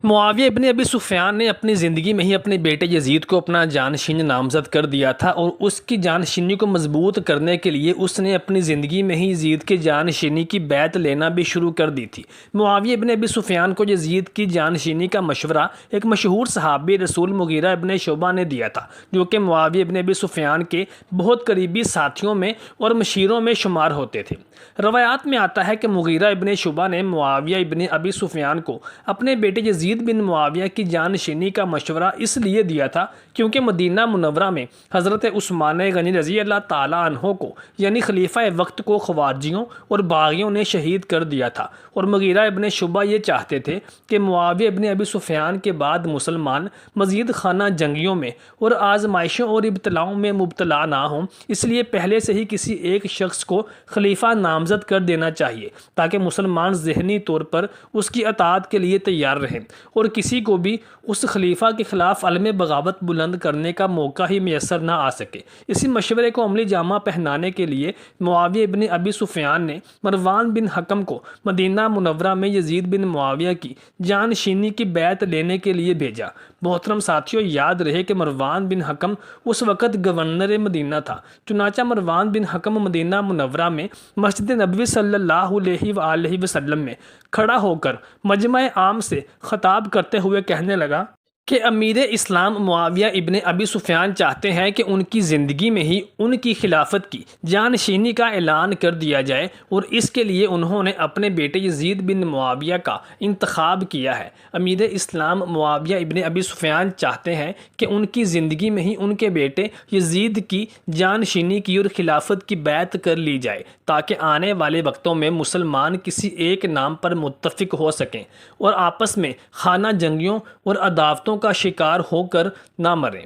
معاویہ ابن ابی سفیان نے اپنی زندگی میں ہی اپنے بیٹے یزید کو اپنا جانشین نامزد کر دیا تھا، اور اس کی جانشینی کو مضبوط کرنے کے لیے اس نے اپنی زندگی میں ہی یزید کے جانشینی کی بیعت لینا بھی شروع کر دی تھی۔ معاویہ ابن ابی سفیان کو یزید کی جانشینی کا مشورہ ایک مشہور صحابی رسول مغیرہ ابن شعبہ نے دیا تھا، جو کہ معاویہ ابن ابی سفیان کے بہت قریبی ساتھیوں میں اور مشیروں میں شمار ہوتے تھے۔ روایات میں آتا ہے کہ مغیرہ ابن شعبہ نے معاویہ ابن ابی سفیان کو اپنے بیٹے یزید بن معاویہ کی جانشینی کا مشورہ اس لیے دیا تھا کیونکہ مدینہ منورہ میں حضرت عثمان غنی رضی اللہ تعالیٰ عنہ کو یعنی خلیفہ وقت کو خوارجیوں اور باغیوں نے شہید کر دیا تھا، اور مغیرہ ابن شعبہ یہ چاہتے تھے کہ معاویہ ابن ابی سفیان کے بعد مسلمان مزید خانہ جنگیوں میں اور آزمائشوں اور ابتلاؤں میں مبتلا نہ ہوں، اس لیے پہلے سے ہی کسی ایک شخص کو خلیفہ نامزد کر دینا چاہیے تاکہ مسلمان ذہنی طور پر اس کی اطاعت کے لیے تیار رہیں اور کسی کو بھی اس خلیفہ کے خلاف علم بغاوت بلند کرنے کا موقع ہی میسر نہ آ سکے۔ اسی مشورے کو عملی جامہ پہنانے کے لیے معاویہ ابن ابی سفیان نے مروان بن حکم کو مدینہ منورہ میں یزید بن معاویہ کی جانشینی کی بیعت لینے کے لیے بھیجا۔ محترم ساتھیوں، یاد رہے کہ مروان بن حکم اس وقت گورنر مدینہ تھا۔ چنانچہ مروان بن حکم مدینہ منورہ میں مسجد نبوی صلی اللہ علیہ وآلہ وسلم میں کھڑا ہو کر مجمع عام سے خطاب کرتے ہوئے کہنے لگا کہ امیر اسلام معاویہ ابن ابی سفیان چاہتے ہیں کہ ان کی زندگی میں ہی ان کی خلافت کی جانشینی کا اعلان کر دیا جائے، اور اس کے لیے انہوں نے اپنے بیٹے یزید بن معاویہ کا انتخاب کیا ہے۔ امیر اسلام معاویہ ابن ابی سفیان چاہتے ہیں کہ ان کی زندگی میں ہی ان کے بیٹے یزید کی جانشینی کی اور خلافت کی بیعت کر لی جائے تاکہ آنے والے وقتوں میں مسلمان کسی ایک نام پر متفق ہو سکیں اور آپس میں خانہ جنگیوں اور عداوتوں کا شکار ہو کر نہ مریں۔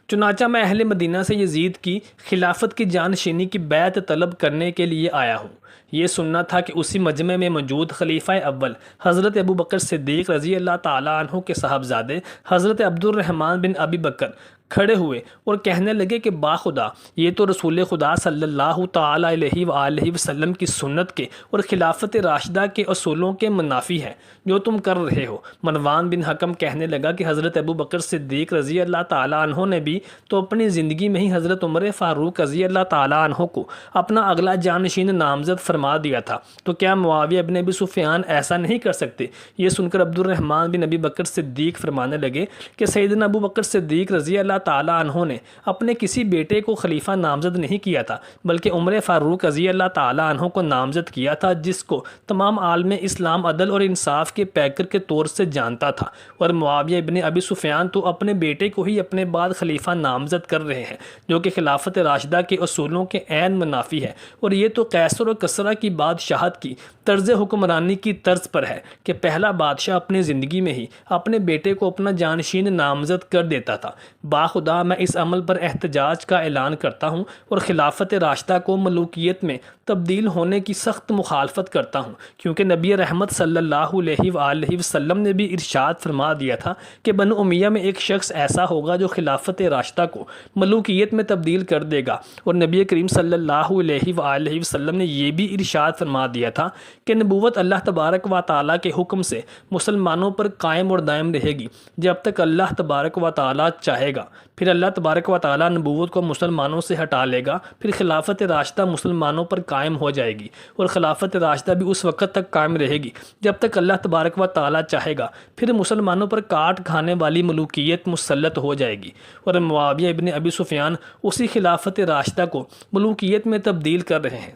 چنانچہ میں اہل مدینہ سے یزید کی خلافت کی جانشینی کی بیعت طلب کرنے کے لیے آیا ہوں۔ یہ سننا تھا کہ اسی مجمع میں موجود خلیفہ اول حضرت ابو بکر صدیق رضی اللہ تعالیٰ عنہ کے صاحبزادے حضرت عبد الرحمن بن ابی بکر کھڑے ہوئے اور کہنے لگے کہ باخدا یہ تو رسول خدا صلی اللہ تعالیٰ علیہ وآلہ وسلم کی سنت کے اور خلافت راشدہ کے اصولوں کے منافی ہے جو تم کر رہے ہو۔ مروان بن حکم کہنے لگا کہ حضرت ابو بکر صدیق رضی اللہ تعالیٰ عنہ نے بھی تو اپنی زندگی میں ہی حضرت عمر فاروق رضی اللہ تعالیٰ عنہ کو اپنا اگلا جانشین نامزد فرما دیا تھا، تو کیا معاویہ ابن ابی سفیان ایسا نہیں کر سکتے؟ یہ سن کر عبد الرحمن بن ابی بکر صدیق فرمانے لگے کہ سیدنا ابو بکر صدیق رضی اللہ تعالیٰ عنہ نے اپنے کسی بیٹے کو خلیفہ نامزد نہیں کیا تھا، بلکہ عمر فاروق رضی اللہ تعالیٰ عنہ کو نامزد کیا تھا، جس کو تمام عالم اسلام عدل اور انصاف کے پیکر کے طور سے جانتا تھا، اور معاویہ ابن ابی سفیان تو اپنے بیٹے کو ہی اپنے بعد خلیفہ نامزد کر رہے ہیں جو کہ خلافت راشدہ کے اصولوں کے عین منافی ہے، اور یہ تو قیصر و کسریٰ کی بادشاہت کی طرز حکمرانی کی طرز پر ہے کہ پہلا بادشاہ اپنی زندگی میں ہی اپنے بیٹے کو اپنا جانشین نامزد کر دیتا تھا۔ باخدا میں اس عمل پر احتجاج کا اعلان کرتا ہوں اور خلافت راشدہ کو ملوکیت میں تبدیل ہونے کی سخت مخالفت کرتا ہوں، کیونکہ نبی رحمت صلی اللہ علیہ وآلہ وسلم نے بھی ارشاد فرما دیا تھا کہ بنو امیہ میں ایک شخص ایسا ہوگا جو خلافت راشدہ کو ملوکیت میں تبدیل کر دے گا، اور نبی کریم صلی اللہ علیہ وآلہ وسلم نے یہ بھی ارشاد فرما دیا تھا کہ نبوت اللہ تبارک و تعالیٰ کے حکم سے مسلمانوں پر قائم اور دائم رہے گی جب تک اللہ تبارک و تعالیٰ چاہے گا، پھر اللہ تبارک و تعالیٰ نبوت کو مسلمانوں سے ہٹا لے گا، پھر خلافت راشدہ مسلمانوں پر قائم ہو جائے گی، اور خلافت راشدہ بھی اس وقت تک قائم رہے گی جب تک اللہ تبارک و تعالیٰ چاہے گا، پھر مسلمانوں پر کاٹ کھانے والی ملوکیت مسلط ہو جائے گی، اور معاویہ ابن ابی سفیان اسی خلافت راشدہ کو ملوکیت میں تبدیل کر رہے ہیں۔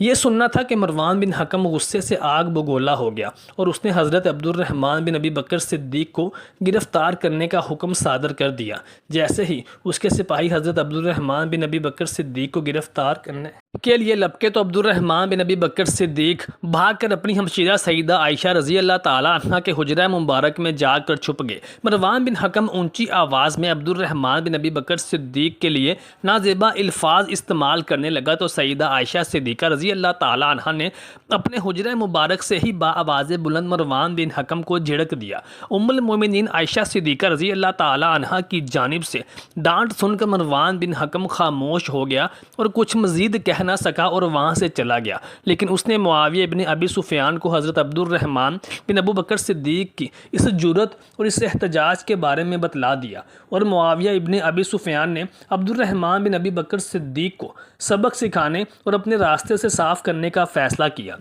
یہ سننا تھا کہ مروان بن حکم غصے سے آگ بگولا ہو گیا، اور اس نے حضرت عبد الرحمن بن ابی بکر صدیق کو گرفتار کرنے کا حکم صادر کر دیا۔ جیسے ہی اس کے سپاہی حضرت عبد الرحمن بن ابی بکر صدیق کو گرفتار کرنے کے لیے لپکے تو عبد الرحمن بن ابی بکر صدیق بھاگ کر اپنی ہمشیرہ سیدہ عائشہ رضی اللہ تعالیٰ عنہ کے حجرہ مبارک میں جا کر چھپ گئے۔ مروان بن حکم اونچی آواز میں عبد الرحمن بن ابی بکر صدیق کے لیے نازیبا الفاظ استعمال کرنے لگا تو سیدہ عائشہ صدیقہ رضی رضی اللہ تعالی عنہ نے اپنے حجرہ مبارک سے ہی باآواز بلند مروان بن حکم کو جھڑک دیا۔ ام المومنین عائشہ صدیقہ رضی اللہ تعالی عنہ کی جانب سے ڈانٹ سن کر مروان بن حکم خاموش ہو گیا اور کچھ مزید کہہ نہ سکا اور وہاں سے چلا گیا، لیکن اس نے معاویہ ابن ابی سفیان کو حضرت عبد الرحمن بن ابو بکر صدیق کی اس جرأت اور اس احتجاج کے بارے میں بتلا دیا، اور معاویہ ابن ابی سفیان نے عبد الرحمن بن ابی بکر صدیق کو سبق سکھانے اور اپنے راستے سے صاف کرنے کا فیصلہ کیا۔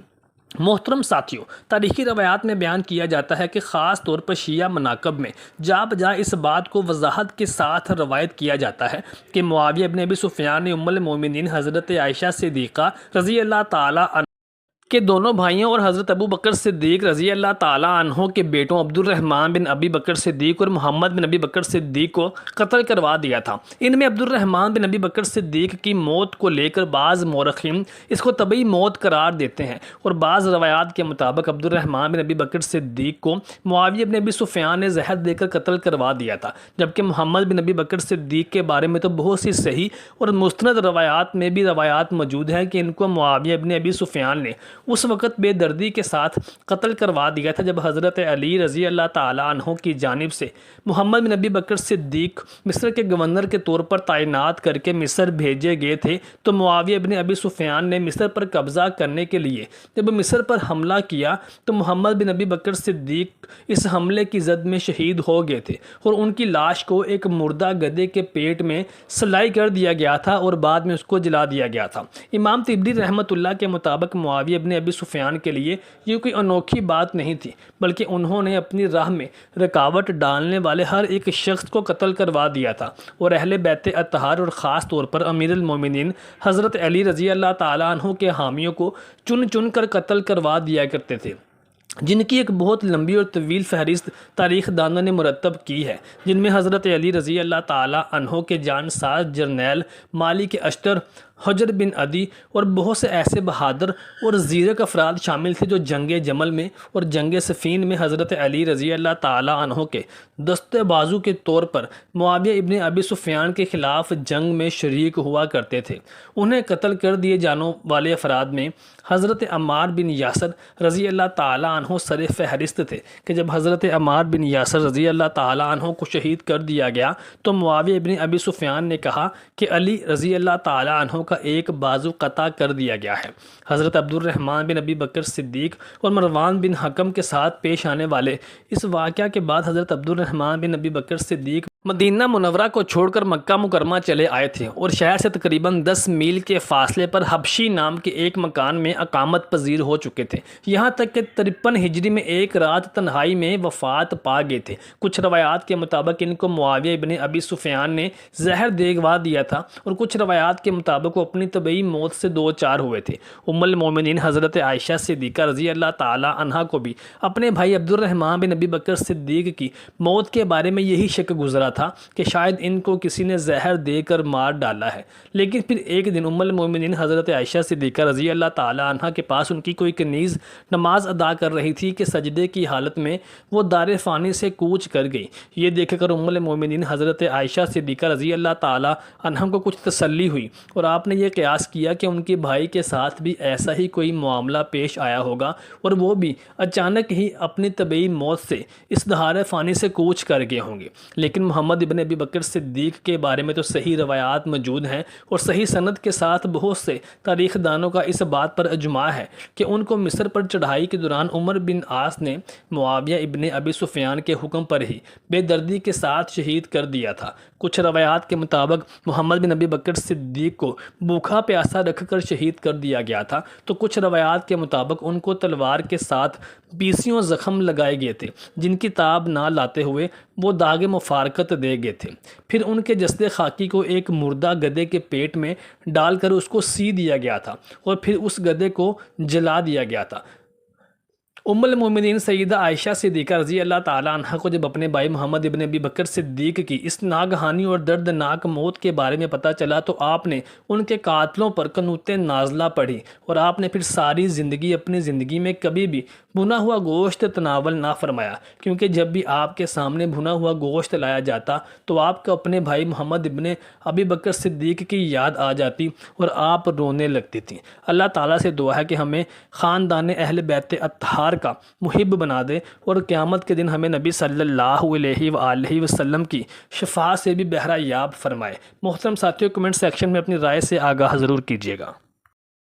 محترم ساتھیوں، تاریخی روایات میں بیان کیا جاتا ہے کہ خاص طور پر شیعہ مناقب میں جا بجا اس بات کو وضاحت کے ساتھ روایت کیا جاتا ہے کہ معاویہ ابن ابی سفیان نے ام المومنین حضرت عائشہ صدیقہ رضی اللہ تعالی عنہ کے دونوں بھائیوں اور حضرت ابو بکر صدیق رضی اللہ تعالی عنہ کے بیٹوں عبد الرحمن بن ابی بکر صدیق اور محمد بن ابی بکر صدیق کو قتل کروا دیا تھا۔ ان میں عبد الرحمن بن ابی بکر صدیق کی موت کو لے کر بعض مورخین اس کو طبعی موت قرار دیتے ہیں، اور بعض روایات کے مطابق عبد الرحمن بن ابی بکر صدیق کو معاویہ بن ابی سفیان نے زہر دے کر قتل کروا دیا تھا، جبکہ محمد بن ابی بکر صدیق کے بارے میں تو بہت سی صحیح اور مستند روایات میں بھی روایات موجود ہیں کہ ان کو معاویہ بن ابی سفیان نے اس وقت بے دردی کے ساتھ قتل کروا دیا تھا جب حضرت علی رضی اللہ تعالی عنہ کی جانب سے محمد بن ابی بکر صدیق مصر کے گورنر کے طور پر تعینات کر کے مصر بھیجے گئے تھے، تو معاویہ بن ابی سفیان نے مصر پر قبضہ کرنے کے لیے جب مصر پر حملہ کیا تو محمد بن ابی بکر صدیق اس حملے کی زد میں شہید ہو گئے تھے، اور ان کی لاش کو ایک مردہ گدھے کے پیٹ میں سلائی کر دیا گیا تھا اور بعد میں اس کو جلا دیا گیا تھا۔ امام طبری رحمۃ اللہ کے مطابق معاویہ بن ابی سفیان کے لیے یہ کوئی انوکھی بات نہیں تھی، بلکہ انہوں نے اپنی راہ میں رکاوٹ ڈالنے والے ہر ایک شخص کو قتل کروا دیا تھا، اور اہل بیت اطہار اور خاص طور پر امیر المومنین حضرت علی رضی اللہ تعالی عنہ کے حامیوں کو چن چن کر قتل کروا دیا کرتے تھے، جن کی ایک بہت لمبی اور طویل فہرست تاریخ دانوں نے مرتب کی ہے، جن میں حضرت علی رضی اللہ تعالی عنہ کے جانساز جرنیل مالک اشتر، حجر بن عدی اور بہت سے ایسے بہادر اور زیرک افراد شامل تھے جو جنگ جمل میں اور جنگ صفین میں حضرت علی رضی اللہ تعالی عنہ کے دستے بازو کے طور پر معاویہ ابن ابی سفیان کے خلاف جنگ میں شریک ہوا کرتے تھے۔ انہیں قتل کر دیے جانے والے افراد میں حضرت عمار بن یاسر رضی اللہ تعالی عنہ سر فہرست تھے کہ جب حضرت عمار بن یاسر رضی اللہ تعالی عنہ کو شہید کر دیا گیا تو معاویہ ابن ابی سفیان نے کہا کہ علی رضی اللہ تعالی عنہ کا ایک بازو قطع کر دیا گیا ہے۔ حضرت عبد الرحمن بن ابی بکر صدیق اور مروان بن حکم کے ساتھ پیش آنے والے اس واقعہ کے بعد حضرت عبد الرحمن بن ابی بکر صدیق مدینہ منورہ کو چھوڑ کر مکہ مکرمہ چلے آئے تھے اور شہر سے تقریباً 10 میل کے فاصلے پر حبشی نام کے ایک مکان میں اقامت پذیر ہو چکے تھے، یہاں تک کہ 53 ہجری میں ایک رات تنہائی میں وفات پا گئے تھے۔ کچھ روایات کے مطابق ان کو معاویہ ابن ابی سفیان نے زہر دگوا دیا تھا، اور کچھ روایات کے مطابق وہ اپنی طبعی موت سے دو چار ہوئے تھے۔ ام المومنین حضرت عائشہ صدیقہ رضی اللہ تعالی عنہا کو بھی اپنے بھائی عبد الرحمن بن ابی بکر صدیق کی موت کے بارے میں یہی شک گزرا تھا کہ شاید ان کو کسی نے زہر دے کر مار ڈالا ہے، لیکن پھر ایک دن ام المومنین حضرت عائشہ صدیقہ رضی اللہ تعالی عنہ کے پاس ان کی کوئی کنیز نماز ادا کر رہی تھی کہ سجدے کی حالت میں وہ دار فانی سے کوچ کر گئی۔ یہ دیکھ کر ام المومنین حضرت عائشہ صدیقہ رضی اللہ تعالی عنہ کو کچھ تسلی ہوئی، اور آپ نے یہ قیاس کیا کہ ان کے بھائی کے ساتھ بھی ایسا ہی کوئی معاملہ پیش آیا ہوگا، اور وہ بھی اچانک ہی اپنی طبعی موت سے اس دہار فانی سے کوچ کر گئے ہوں گے۔ لیکن محمد ابن ابی بکر صدیق کے بارے میں تو صحیح روایات موجود ہیں، اور صحیح سند کے ساتھ بہت سے تاریخ دانوں کا اس بات پر اجماع ہے کہ ان کو مصر پر چڑھائی کے دوران عمر بن عاص نے معاویہ ابن ابی سفیان کے حکم پر ہی بے دردی کے ساتھ شہید کر دیا تھا۔ کچھ روایات کے مطابق محمد بن ابی بکر صدیق کو بھوکا پیاسا رکھ کر شہید کر دیا گیا تھا، تو کچھ روایات کے مطابق ان کو تلوار کے ساتھ بیسیوں زخم لگائے گئے تھے، جن کی تاب نہ لاتے ہوئے وہ داغ مفارقت دے گئے تھے۔ پھر ان کے جسد خاکی کو ایک مردہ گدھے کے پیٹ میں ڈال کر اس کو سی دیا گیا تھا، اور پھر اس گدھے کو جلا دیا گیا تھا، ام المومنین سیدہ عائشہ صدیقہ رضی اللہ تعالیٰ عنہ کو جب اپنے بھائی محمد ابن ابی بکر صدیق کی اس ناگہانی اور دردناک موت کے بارے میں پتہ چلا تو آپ نے ان کے قاتلوں پر قنوت نازلہ پڑھی، اور آپ نے پھر ساری زندگی اپنی زندگی میں کبھی بھی بھنا ہوا گوشت تناول نہ فرمایا، کیونکہ جب بھی آپ کے سامنے بھنا ہوا گوشت لایا جاتا تو آپ کو اپنے بھائی محمد ابن ابی بکر صدیق کی یاد آ جاتی اور آپ رونے لگتی تھیں۔ اللہ تعالیٰ سے دعا ہے کہ ہمیں خاندان اہل بیت اطہار کا محب بنا دے، اور قیامت کے دن ہمیں نبی صلی اللہ علیہ وآلہ وسلم کی شفاعت سے بھی بہرہ یاب فرمائے۔ محترم ساتھیوں، کمنٹ سیکشن میں اپنی رائے سے آگاہ ضرور کیجیے گا۔